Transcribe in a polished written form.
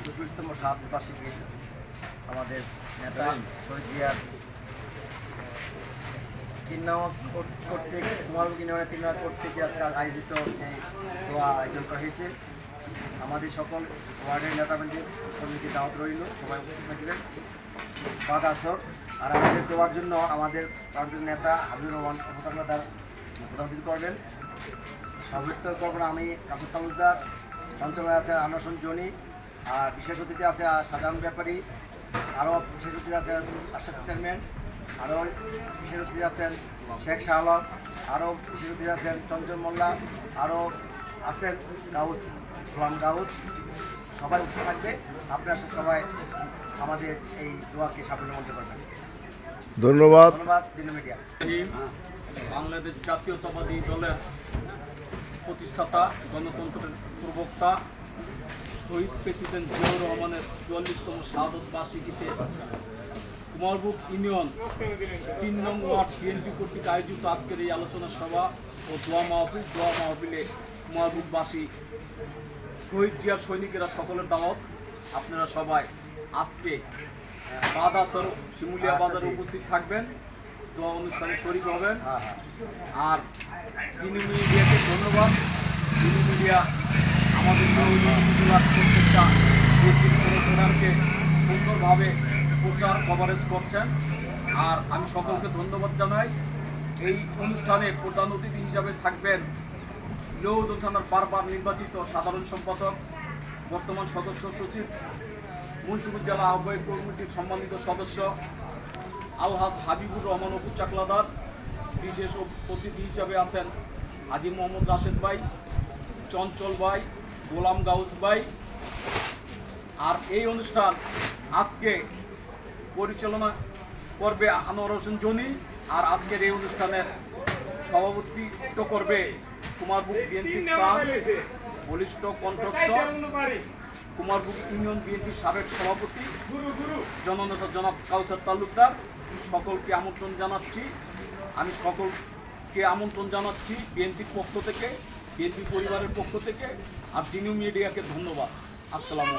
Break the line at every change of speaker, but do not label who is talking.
সুষমতম সাতবার্ষিকী আমাদের নেতা শহীদ জিয়ার 3 নং কর্তৃক কুমারবুক ইউনিয়নের 3 নং কর্তৃক আজকে আয়োজিত সেই দোয়া আয়োজন করা হয়েছে। আমাদের সকল ওয়ার্ডের নেতাবৃন্দের কর্মীকে দাওয়াত রইল, সবাই উপস্থিত থাকবেন বাদ আসর। আর আমাদের দেওয়ার জন্য আমাদের পার্টির নেতা হাবিবুর রহমান উপতাকাদার প্রধানমন্ত্রী করবেন, সভাপতিত্ব করবেন আমি কাসুর তালুকদার, সঞ্চালনায় আছে আনাসন জনি, আর বিশেষ অতিথি আছে সাধারণ ব্যাপারী, আরও বিশেষ অতিথি আছেন আশাদ চেয়ারম্যান, আরও বিশেষ অতিথি আছেন শেখ শাহলম, আরও বিশেষ অতিথি আছেন চঞ্চল মোল্লা, আরও আছেন গাউস গোলাম গাউস। সবাই উপস্থিত থাকবে, আপনারা সবাই আমাদের এই দোয়াকে সাফল্যমণ্ডিত করবেন।
ধন্যবাদ।
দিনু মিডিয়া।
বাংলাদেশ জাতীয়তাবাদী দলের প্রতিষ্ঠাতা, গণতন্ত্রের প্রবক্তা শহীদ প্রেসিডেন্ট জিয়াউর রহমানের 44তম শাহাদত বার্ষিকীতে কুমারবুক ইউনিয়ন 3 নং ওয়ার্ড বিএনপি কর্তৃক আয়োজিত আজকের এই আলোচনা সভা ও দোয়া মাহফিলে কুমারবুকবাসী শহীদ জিয়ার সৈনিকেরা সকলের দাওয়াত। আপনারা সবাই আজকে বাদ আসর শিমুলিয়া বাজারে উপস্থিত থাকবেন, দোয়া অনুষ্ঠানে শরীক হবেন। আর দিনু মিডিয়াকে ধন্যবাদ। দিনু মিডিয়া আমাদের প্রত্যেকটা প্রোগ্রামকে সুন্দরভাবে প্রচার কভারেজ করছেন। আর আমি সকলকে ধন্যবাদ জানাই। এই অনুষ্ঠানে প্রধান অতিথি হিসাবে থাকবেন লৌদ থানার বারবার নির্বাচিত সাধারণ সম্পাদক, বর্তমান সদস্য সচিব, মুন্সিগঞ্জ জেলা আহ্বায়ক কমিটির সম্মানিত সদস্য আলহাজ হাবিবুর রহমান অপু চাকলাদার। বিশেষ অতিথি হিসাবে আছেন হাজি মোহাম্মদ রাশেদ ভাই, চঞ্চল ভাই, গোলাম গাউস ভাই। আর এই অনুষ্ঠান আজকে পরিচালনা করবে আনোয়ার হোসেন জনি। আর আজকের এই অনুষ্ঠানের সভাপতিত্ব করবে কুমারবুক বিএনপি বলিষ্ঠ কণ্ঠস্বর কুমারবুক ইউনিয়ন বিএনপির সাবেক সভাপতি জননেতা জনাব কাউসার তালুকদার। সকলকে আমন্ত্রণ জানাচ্ছি, আমি সকলকে আমন্ত্রণ জানাচ্ছি বিএনপির পক্ষ থেকে, বিএনপি পরিবারের পক্ষ থেকে। আর দিনু মিডিয়াকে ধন্যবাদ। আসসালামু